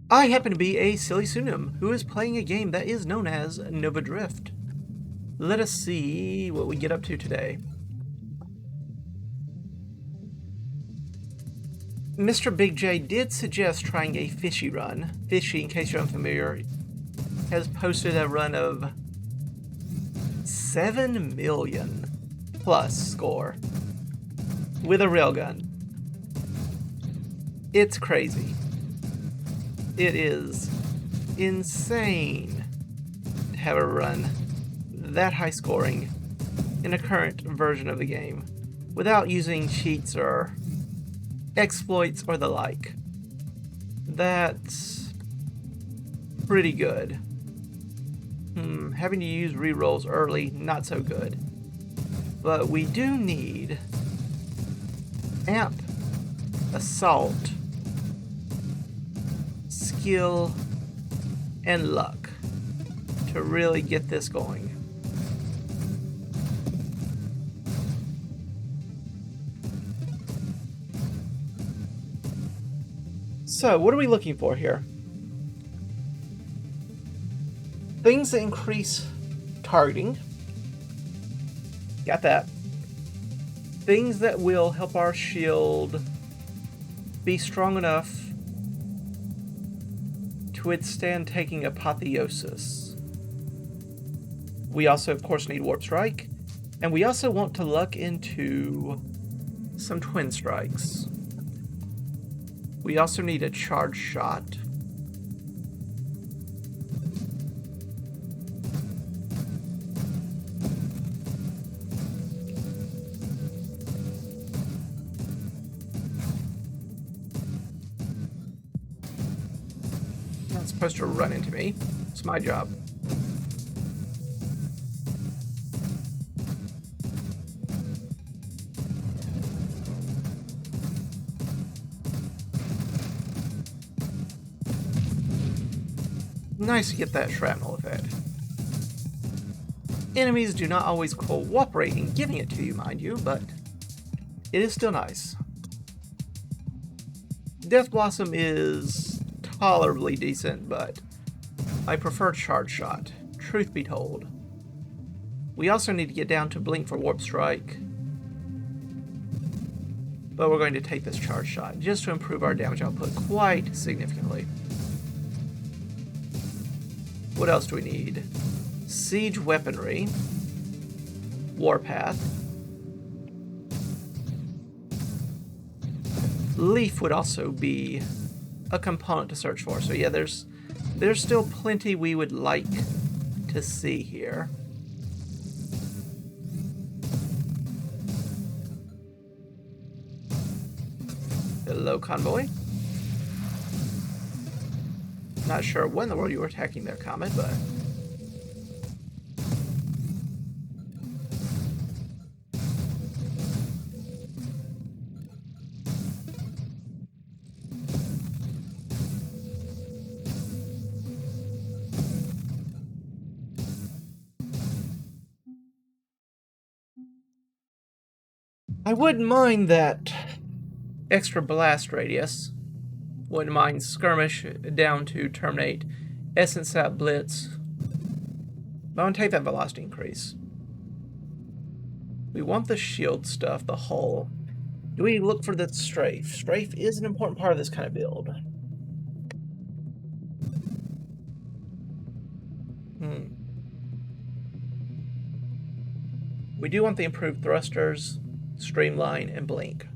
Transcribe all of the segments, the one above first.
I happen to be a silly pseudonym who is playing a game that is known as Nova Drift. Let us see what we get up to today. Mr. Big J did suggest trying a Fishy run. Fishy, in case you're unfamiliar, has posted a run of 7 million plus score with a railgun. It's crazy. It is insane to have a run that high scoring in a current version of the game without using cheats or exploits or the like. That's pretty good. Having to use rerolls early, not so good. But we do need amp, assault, skill, and luck to really get this going. So, what are we looking for here? Things that increase targeting. Got that. Things that will help our shield be strong enough to withstand taking apotheosis. We also, of course, need Warp Strike. And we also want to luck into some Twin Strikes. We also need a charge shot. Not supposed to run into me. It's my job. Nice to get that shrapnel effect. Enemies do not always cooperate in giving it to you, mind you, but it is still nice. Death Blossom is tolerably decent, but I prefer Charge Shot, truth be told. We also need to get down to Blink for Warp Strike, but we're going to take this Charge Shot just to improve our damage output quite significantly. What else do we need? Siege Weaponry, Warpath. Leaf would also be a component to search for. So yeah, there's still plenty we would like to see here. Hello, convoy. Not sure when in the world you were attacking their comet, but... I wouldn't mind that extra blast radius. Wouldn't mind skirmish down to terminate Essence Sap Blitz. But I want to take that velocity increase. We want the shield stuff, the hull. Do we look for the strafe? Strafe is an important part of this kind of build. We do want the improved thrusters, streamline, and blink.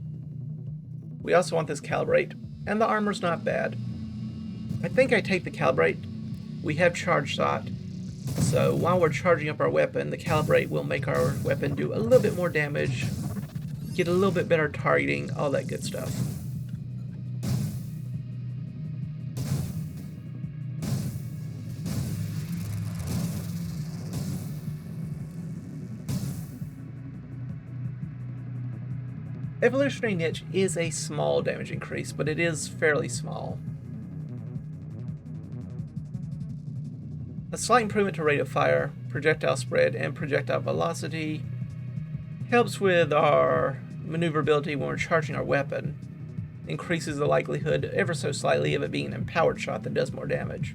We also want this calibrate, and the armor's not bad. I think I take the calibrate. We have charge shot, so while we're charging up our weapon, the calibrate will make our weapon do a little bit more damage, get a little bit better targeting, all that good stuff. Evolutionary Niche is a small damage increase, but it is fairly small. A slight improvement to rate of fire, projectile spread, and projectile velocity helps with our maneuverability when we're charging our weapon. increases the likelihood ever so slightly of it being an empowered shot that does more damage.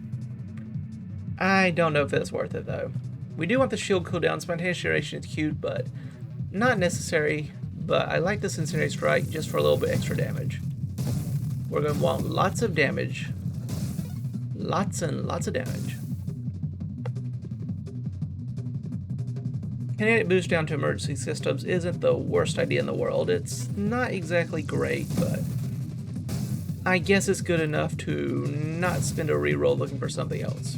I don't know if that's worth it though. We do want the shield cooldown. Spontaneous generation is cute, but not necessary. But I like this Incendiary Strike just for a little bit extra damage. We're going to want lots of damage. Lots and lots of damage. Kinetic boost down to emergency systems isn't the worst idea in the world. It's not exactly great, but I guess it's good enough to not spend a reroll looking for something else.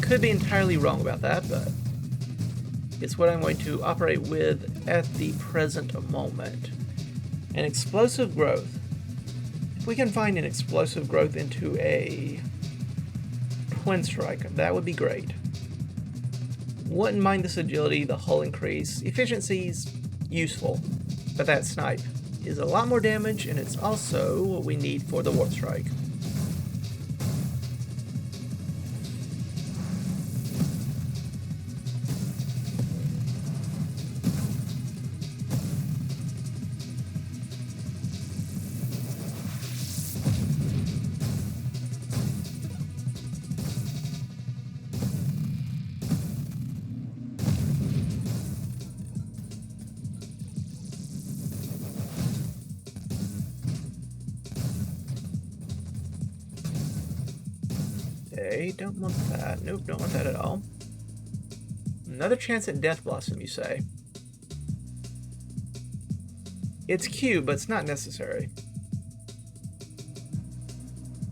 Could be entirely wrong about that, but it's what I'm going to operate with at the present moment. An explosive growth. If we can find an explosive growth into a Twin Strike, that would be great. Wouldn't mind this agility, the hull increase. Efficiency's useful, but that snipe is a lot more damage, and it's also what we need for the Warp Strike. Okay, don't want that. Nope, don't want that at all. Another chance at Death Blossom, you say? It's cute, but it's not necessary.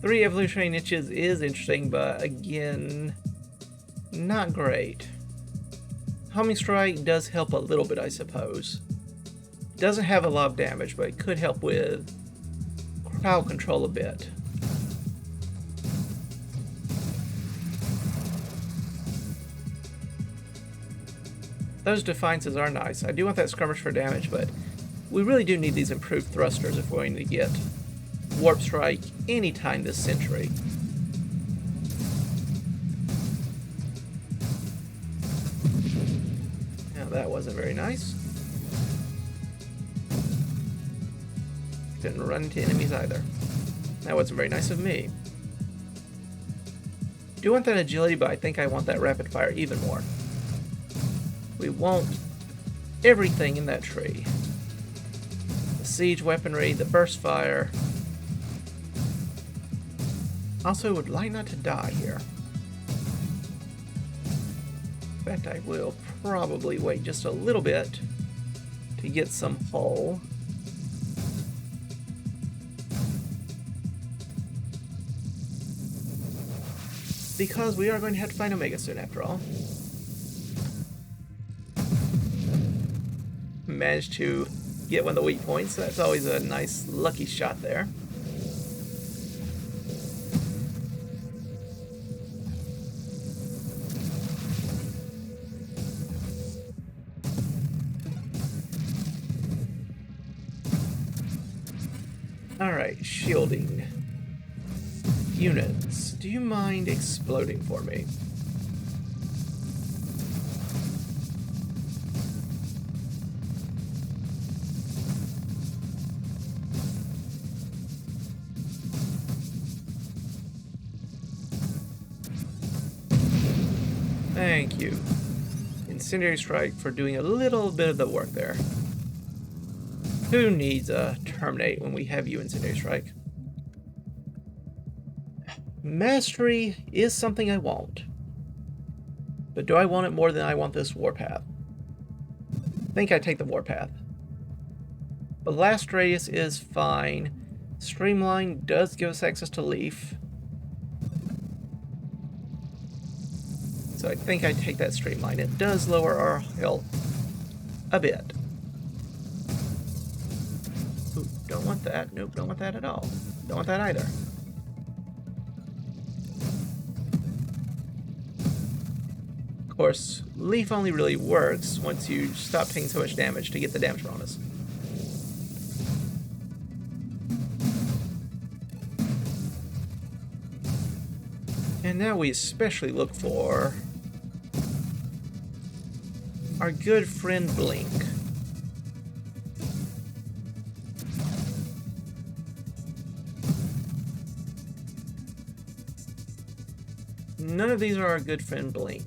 3 evolutionary niches is interesting, but again, not great. Homing Strike does help a little bit, I suppose. Doesn't have a lot of damage, but it could help with crowd control a bit. Those defiances are nice. I do want that skirmish for damage, but we really do need these improved thrusters if we're going to get Warp Strike anytime this century. Now that wasn't very nice. Didn't run into enemies either. That wasn't very nice of me. Do want that agility, but I think I want that rapid fire even more. We want everything in that tree. The siege weaponry, the burst fire. Also, would like not to die here. In fact, I will probably wait just a little bit to get some hull. Because we are going to have to find Omega soon after all. Managed to get one of the weak points. That's always a nice lucky shot there. Alright, shielding. Units, do you mind exploding for me? Thank you. Incendiary Strike for doing a little bit of the work there. Who needs a Terminate when we have you, Incendiary Strike? Mastery is something I want. But do I want it more than I want this Warpath? I think I take the Warpath. Blast Radius is fine. Streamline does give us access to Leaf. So I think I take that Streamline. It does lower our health a bit. Ooh, don't want that. Nope, don't want that at all. Don't want that either. Of course, Leaf only really works once you stop taking so much damage to get the damage bonus. And now we especially look for our good friend, Blink. None of these are our good friend Blink.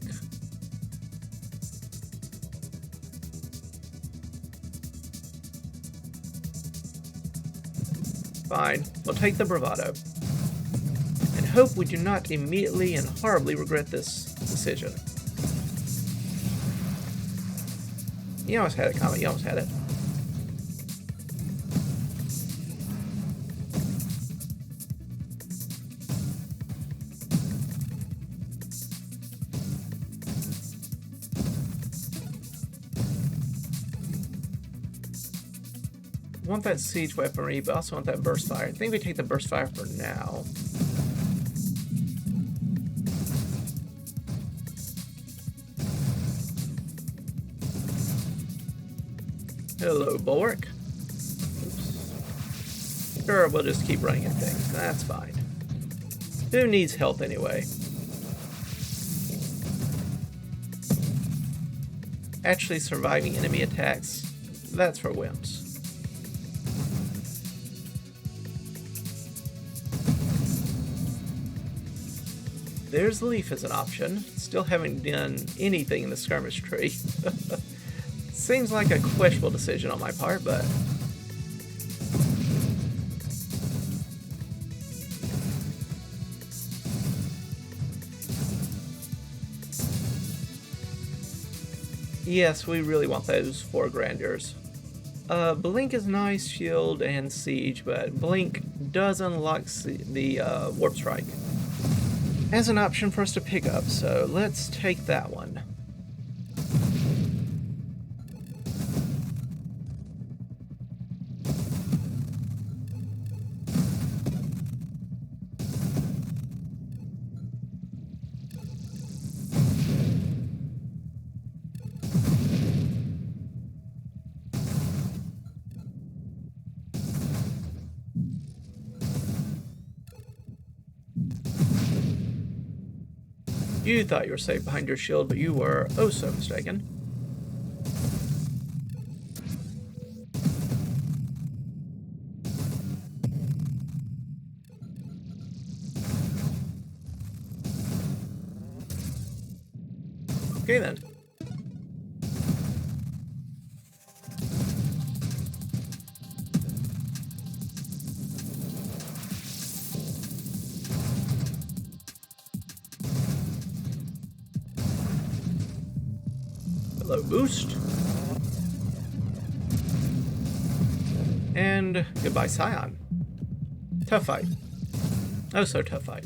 Fine, we'll take the bravado. And hope we do not immediately and horribly regret this decision. You almost had it, Comet, you almost had it. I want that siege weaponry, but I also want that burst fire. I think we take the burst fire for now. Hello, Bulwark. Oops. Sure, we'll just keep running at things. That's fine. Who needs health anyway? Actually surviving enemy attacks, that's for wimps. There's Leaf as an option. Still haven't done anything in the skirmish tree. Seems like a questionable decision on my part, but... yes, we really want those 4 grandeurs. Blink is nice, shield, and siege, but Blink does unlock the warp strike as an option for us to pick up, so let's take that one. You thought you were safe behind your shield, but you were oh so mistaken. Okay then. Hello, boost. And goodbye, Scion. Tough fight. Oh, so tough fight.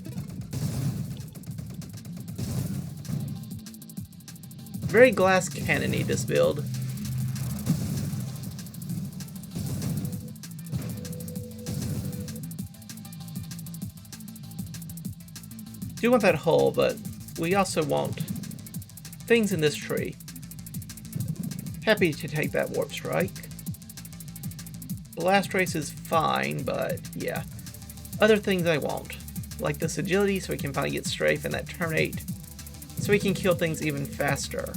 Very glass cannon-y, this build. Do want that hull, but we also want things in this tree. Happy to take that warp strike. Blast race is fine, but yeah. Other things I want, like this agility so we can finally get strafe, and that terminate so we can kill things even faster.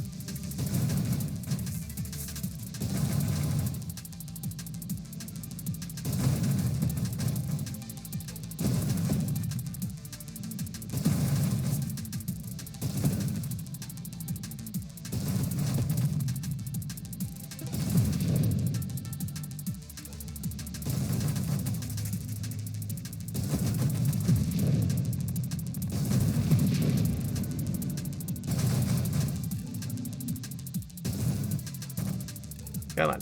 Come on.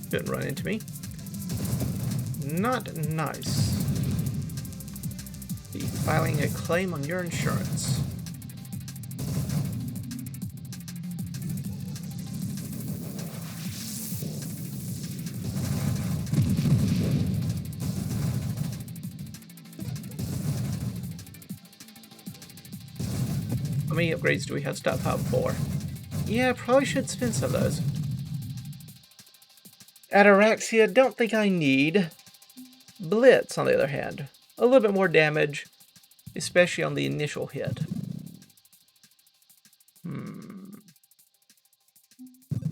Didn't run into me. Not nice. Be filing a claim on your insurance. How many upgrades do we have stockpiled for? Yeah, probably should spend some of those. Ataraxia, don't think I need. Blitz, on the other hand, a little bit more damage, especially on the initial hit.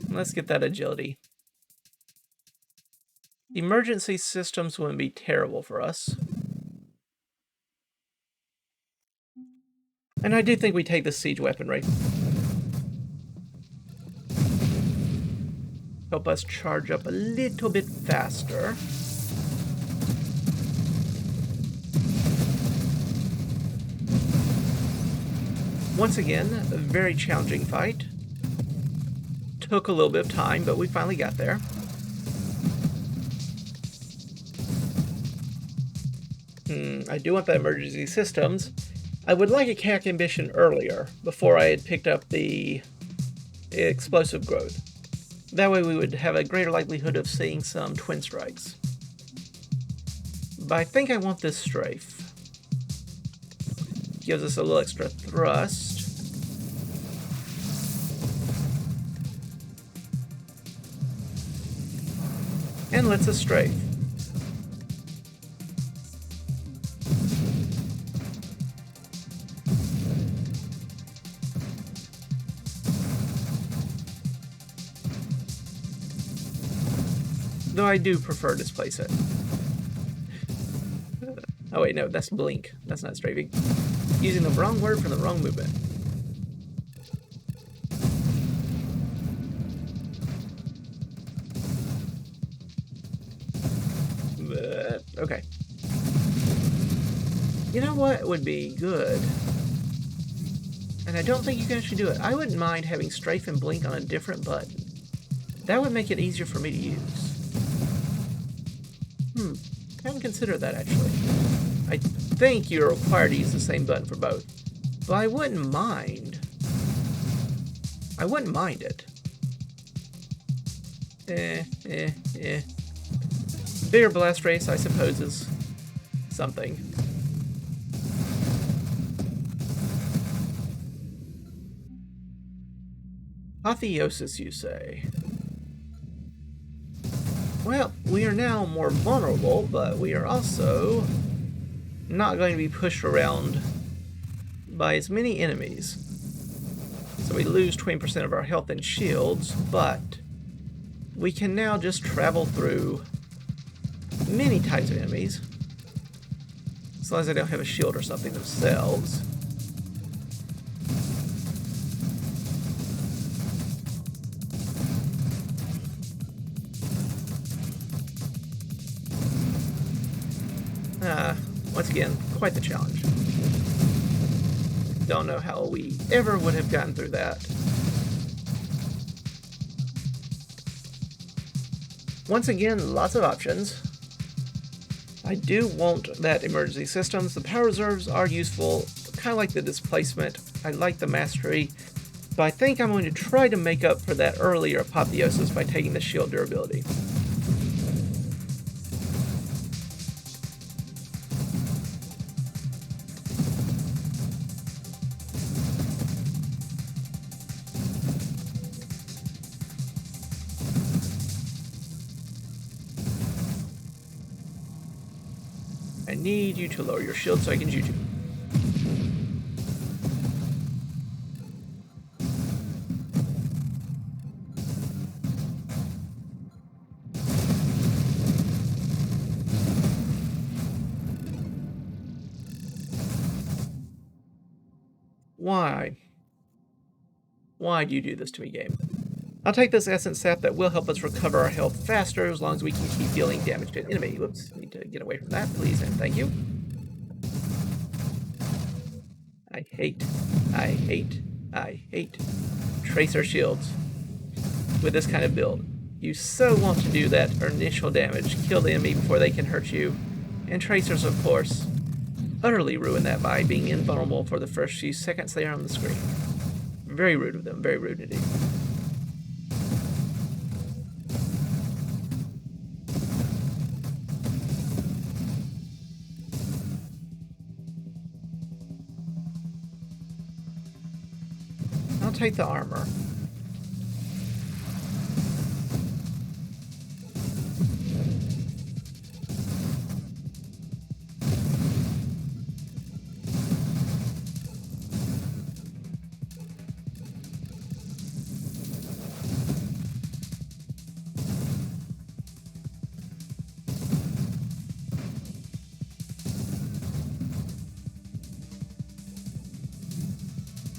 Let's get that agility. Emergency systems wouldn't be terrible for us. And I do think we take the siege weaponry. Help us charge up a little bit faster. Once again, a very challenging fight. Took a little bit of time, but we finally got there. I do want that emergency systems. I would like a CAC ambition earlier, before I had picked up the explosive growth. That way we would have a greater likelihood of seeing some twin strikes. But I think I want this strafe. Gives us a little extra thrust. And lets us strafe. Though I do prefer displace it. Oh wait, no, that's blink. That's not strafing. Using the wrong word for the wrong movement. But, okay. You know what would be good? And I don't think you can actually do it. I wouldn't mind having strafe and blink on a different button. That would make it easier for me to use. I haven't considered that, actually. I think you're required to use the same button for both. But I wouldn't mind. I wouldn't mind it. Bigger blast race, I suppose, is something. Apotheosis, you say? Well, we are now more vulnerable, but we are also not going to be pushed around by as many enemies. So we lose 20% of our health and shields, but we can now just travel through many types of enemies. As long as they don't have a shield or something themselves. Once again, quite the challenge. Don't know how we ever would have gotten through that. Once again, lots of options. I do want that emergency systems. The power reserves are useful, kind of like the displacement. I like the mastery, but I think I'm going to try to make up for that earlier apotheosis by taking the shield durability. I need you to lower your shield so I can shoot you. Why? Why do you do this to me, game? I'll take this essence sap that will help us recover our health faster as long as we can keep dealing damage to an enemy. Whoops, need to get away from that, please, and thank you. I hate tracer shields with this kind of build. You so want to do that initial damage, kill the enemy before they can hurt you, and tracers, of course, utterly ruin that by being invulnerable for the first few seconds they are on the screen. Very rude of them, very rude indeed. I'll take the armor.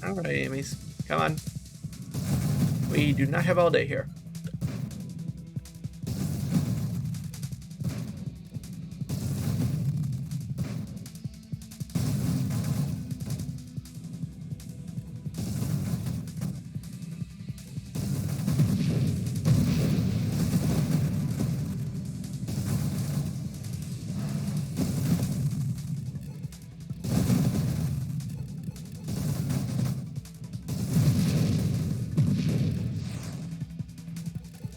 Alright, enemies. Come on. We do not have all day here.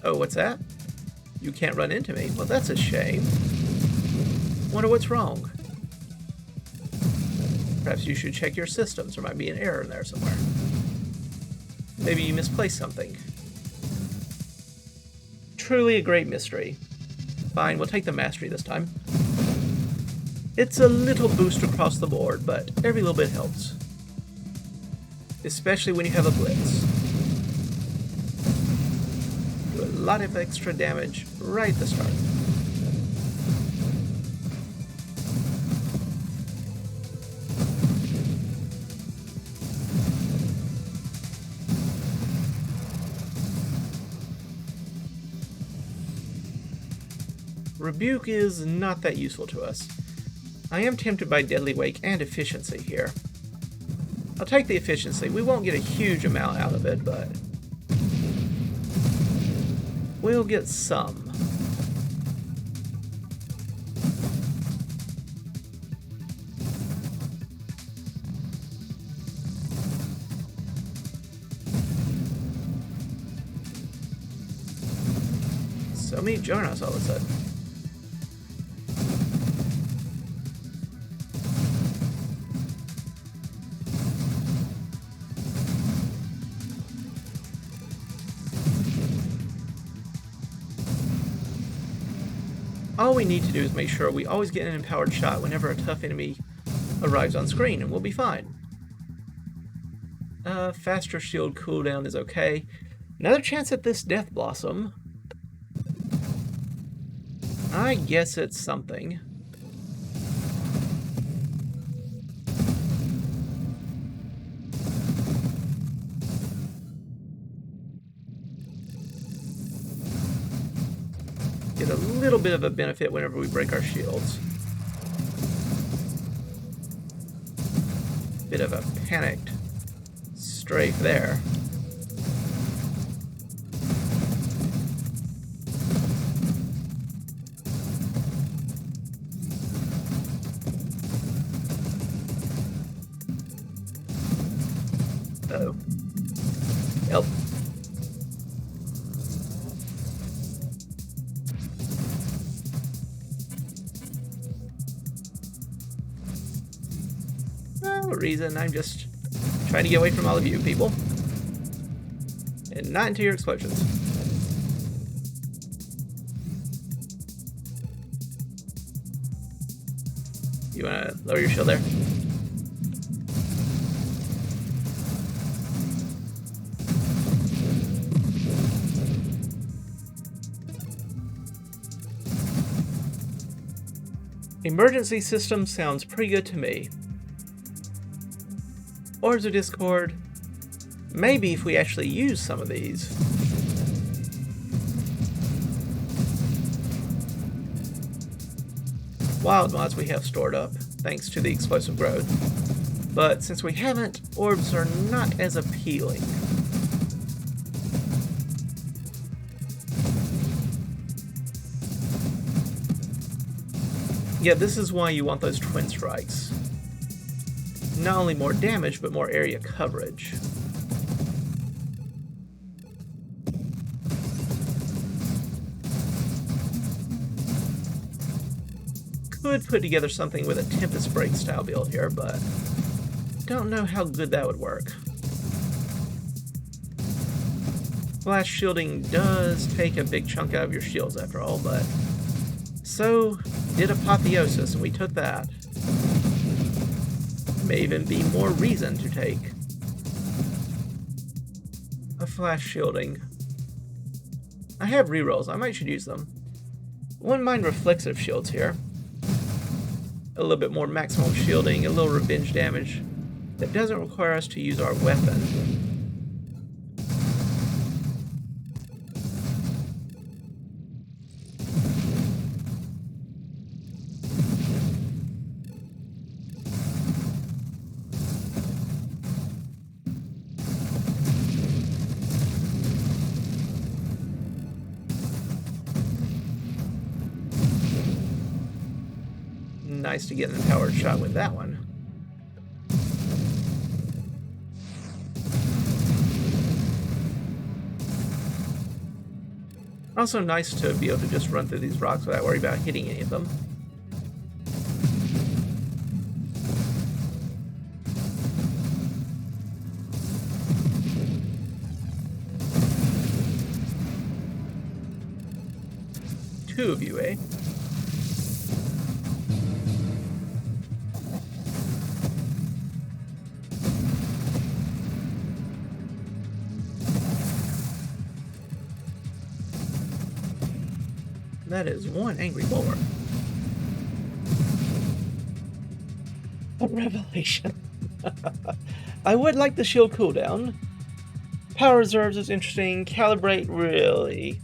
Oh, what's that? You can't run into me. Well, that's a shame. Wonder what's wrong. Perhaps you should check your systems. There might be an error in there somewhere. Maybe you misplaced something. Truly a great mystery. Fine, we'll take the mastery this time. It's a little boost across the board, but every little bit helps. Especially when you have a blitz. Do a lot of extra damage right at the start. Rebuke is not that useful to us. I am tempted by Deadly Wake and Efficiency here. I'll take the Efficiency. We won't get a huge amount out of it, but we'll get some. So many Jonas all of a sudden. All we need to do is make sure we always get an empowered shot whenever a tough enemy arrives on screen, and we'll be fine. Faster shield cooldown is okay. Another chance at this Death Blossom. I guess it's something. Get a little bit of a benefit whenever we break our shields. Bit of a panicked strafe there. Uh-oh. Help. No reason, I'm just trying to get away from all of you people. And not into your explosions. You wanna lower your shield there? Emergency system sounds pretty good to me. Orbs of Discord. Maybe if we actually use some of these. Wild mods we have stored up, thanks to the explosive growth. But since we haven't, orbs are not as appealing. Yeah, this is why you want those twin strikes. Not only more damage, but more area coverage. Could put together something with a Tempest Break style build here, but don't know how good that would work. Flash shielding does take a big chunk out of your shields after all, but so did Apotheosis, and we took that. May even be more reason to take a flash shielding. I have rerolls, I might should use them. Wouldn't mind reflexive shields here. A little bit more maximum shielding, a little revenge damage. that doesn't require us to use our weapon. Nice to get an empowered shot with that one. Also nice to be able to just run through these rocks without worrying about hitting any of them. Two of you, eh? That is one angry boar. A revelation. I would like the shield cooldown. Power reserves is interesting. Calibrate really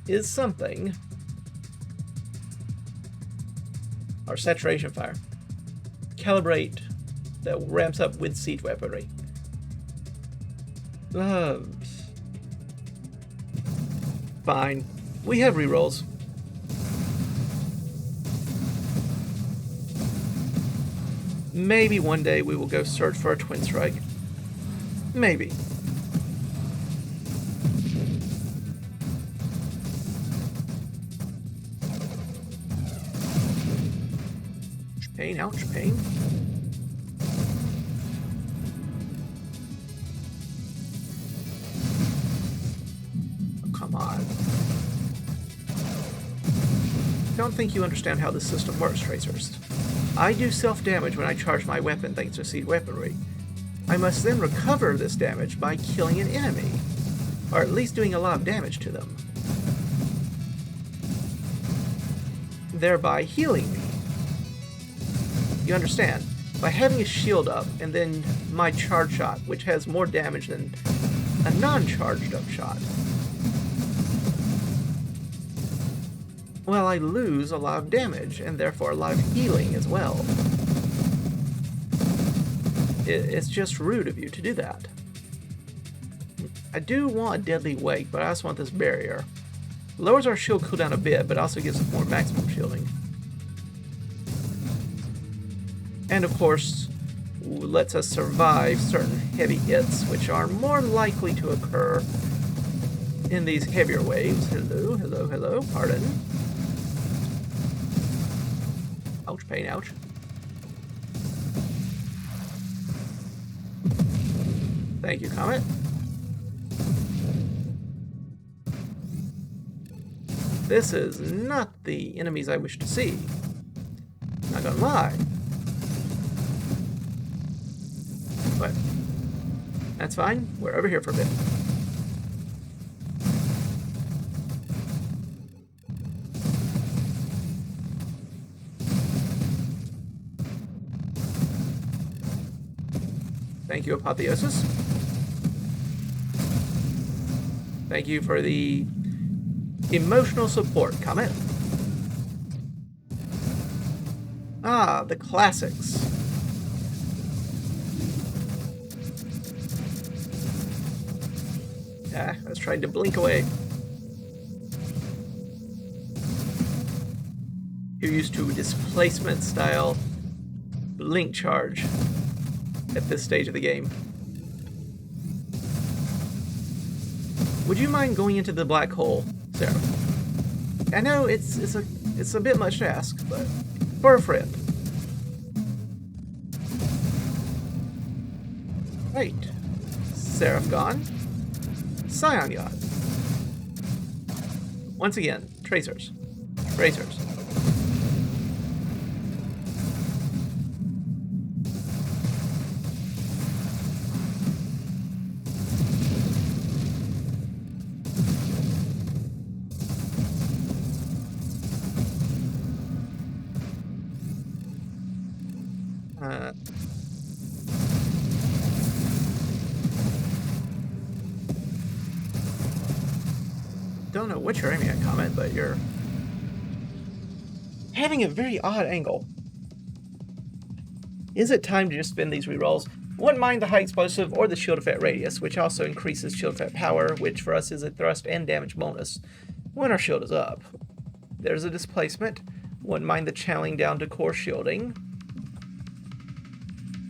is something. Or saturation fire. Calibrate that ramps up with siege weaponry. Fine. We have rerolls. Maybe one day we will go search for a twin strike. Maybe. Pain, ouch, pain. Don't think you understand how this system works, Tracers. I do self-damage when I charge my weapon thanks to siege weaponry. I must then recover this damage by killing an enemy, or at least doing a lot of damage to them, thereby healing me. You understand? By having a shield up and then my charge shot, which has more damage than a non-charged up shot, well, I lose a lot of damage, and therefore a lot of healing as well. It's just rude of you to do that. I do want a deadly wake, but I also want this barrier. Lowers our shield cooldown a bit, but also gives us more maximum shielding. And of course, lets us survive certain heavy hits, which are more likely to occur in these heavier waves. Hello, hello, hello, pardon. Ouch, pain, ouch. Thank you, Comet. This is not the enemies I wish to see. Not gonna lie. But that's fine. We're over here for a bit. Thank you, Apotheosis. Thank you for the emotional support, Comet. Ah, the classics. Ah, I was trying to blink away. You're used to displacement style blink charge at this stage of the game. Would you mind going into the black hole, Sarah? I know it's a bit much to ask, but for a friend. Right. Seraph gone. Scion God. Once again, Tracers. Tracers. Don't know what you're aiming at, Comet, but you're having a very odd angle. Is it time to just spin these rerolls? Wouldn't mind the high explosive or the shield effect radius, which also increases shield effect power, which for us is a thrust and damage bonus when our shield is up. There's a displacement. Wouldn't mind the channeling down to core shielding.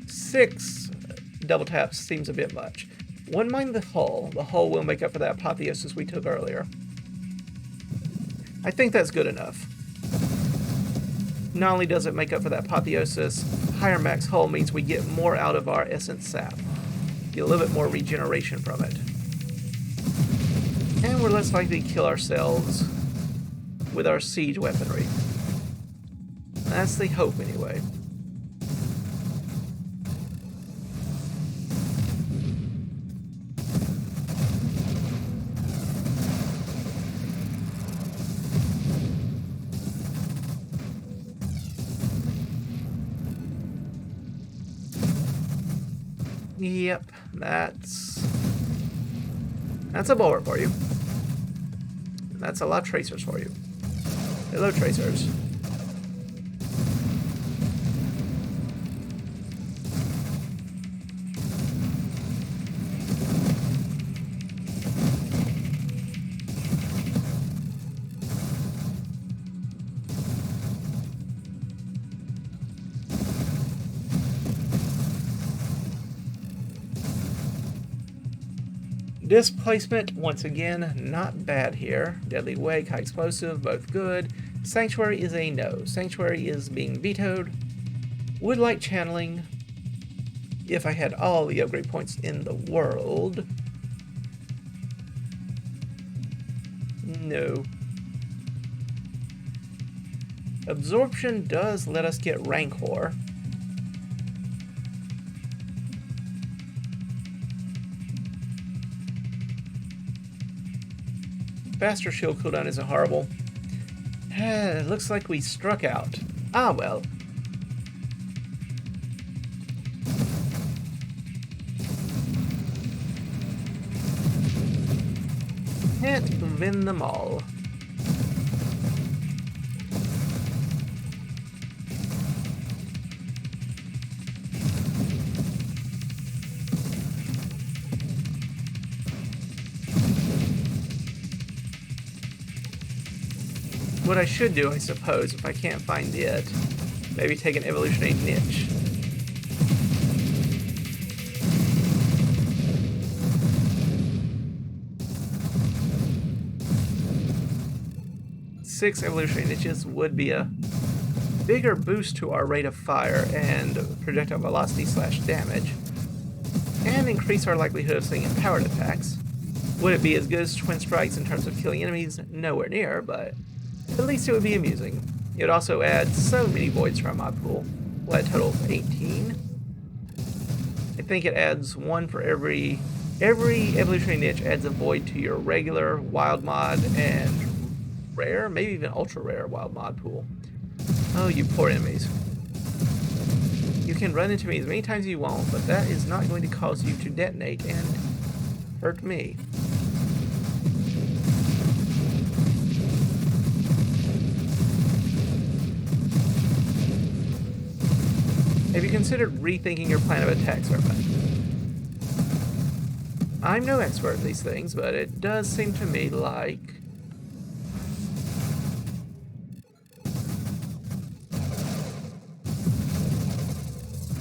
6 double taps seems a bit much. Wouldn't mind the hull. The hull will make up for that apotheosis we took earlier. I think that's good enough. Not only does it make up for that apotheosis, higher max hull means we get more out of our essence sap. Get a little bit more regeneration from it. And we're less likely to kill ourselves with our siege weaponry. That's the hope, anyway. Yep, that's a bullet for you. That's a lot of tracers for you. Hello, tracers. Displacement, once again, not bad here. Deadly Wake, high explosive, both good. Sanctuary is a no. Sanctuary is being vetoed. Would like channeling if I had all the upgrade points in the world. No. Absorption does let us get Rancor. Faster shield cooldown isn't horrible. It looks like we struck out. Ah, well. Can't win them all. What I should do, I suppose, if I can't find it, maybe take an evolutionary niche. Six evolutionary niches would be a bigger boost to our rate of fire and projectile velocity / damage, and increase our likelihood of seeing empowered attacks. Would it be as good as Twin Strikes in terms of killing enemies? Nowhere near, but at least it would be amusing. It would also add so many voids to our mod pool. Well, a total of 18. I think it adds one for every evolutionary niche adds a void to your regular, wild mod, and rare, maybe even ultra rare wild mod pool. Oh, you poor enemies. You can run into me as many times as you want, but that is not going to cause you to detonate and hurt me. Have you considered rethinking your plan of attack, Serpent? I'm no expert in these things, but it does seem to me like...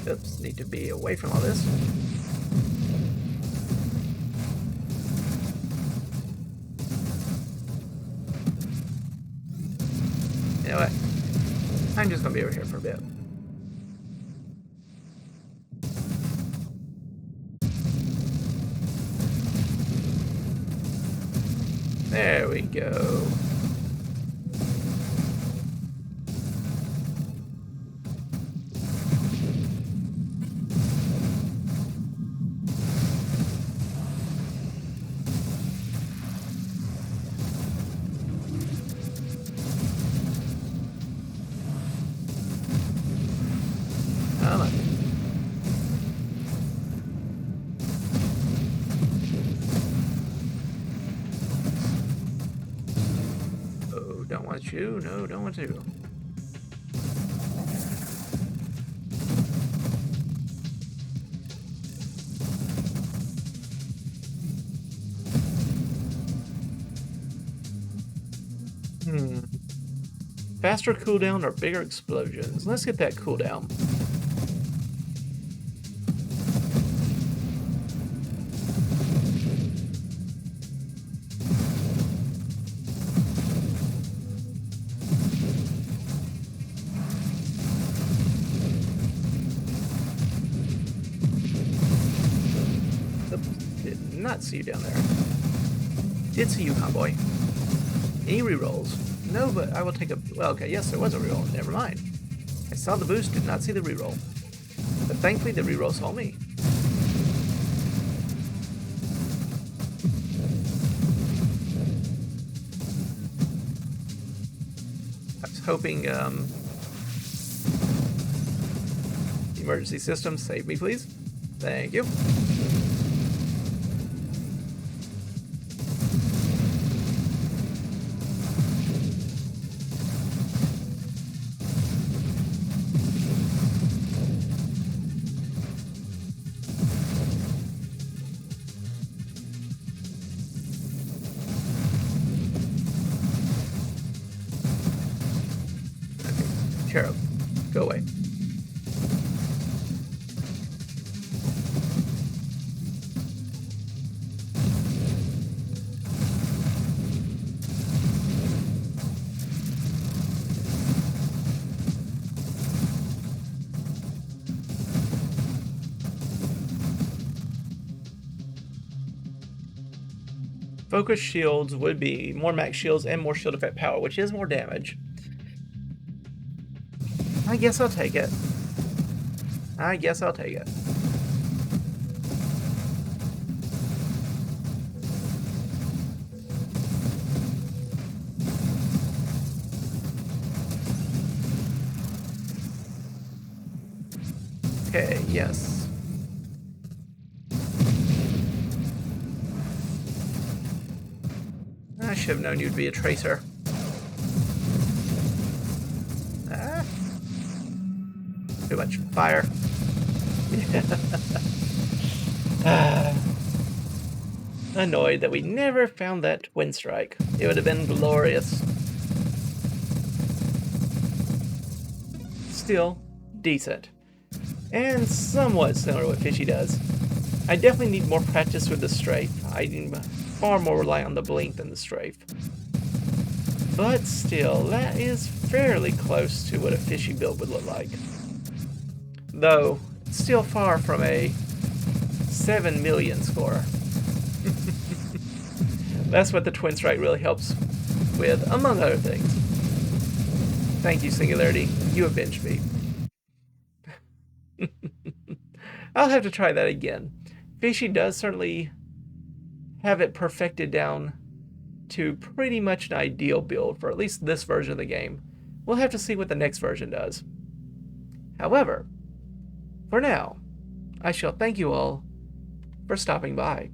Oops, need to be away from all this. You know what? I'm just gonna be over here for a bit. There we go. Come on. want you. No, don't want to. Faster cooldown or bigger explosions? Let's get that cooldown. Oops, did not see you down there. Did see you, convoy. Any rerolls? No, but I will take a... Well, okay, yes, there was a reroll. Never mind. I saw the boost, did not see the reroll. But thankfully, the reroll saw me. I was hoping, emergency system, save me, please. Thank you. Cherub, go away. Focus shields would be more max shields and more shield effect power, which is more damage. I guess I'll take it. I guess I'll take it. Okay, yes. I should have known you'd be a tracer. Too much fire. Annoyed that we never found that twin strike. It would have been glorious. Still, decent. And somewhat similar to what Fishy does. I definitely need more practice with the strafe. I'm far more reliant on the blink than the strafe. But still, that is fairly close to what a Fishy build would look like. Though, still far from a 7 million score. That's what the Twin Strike really helps with, among other things. Thank you, Singularity. You avenged me. I'll have to try that again. Fishy does certainly have it perfected down to pretty much an ideal build for at least this version of the game. We'll have to see what the next version does. However, for now, I shall thank you all for stopping by.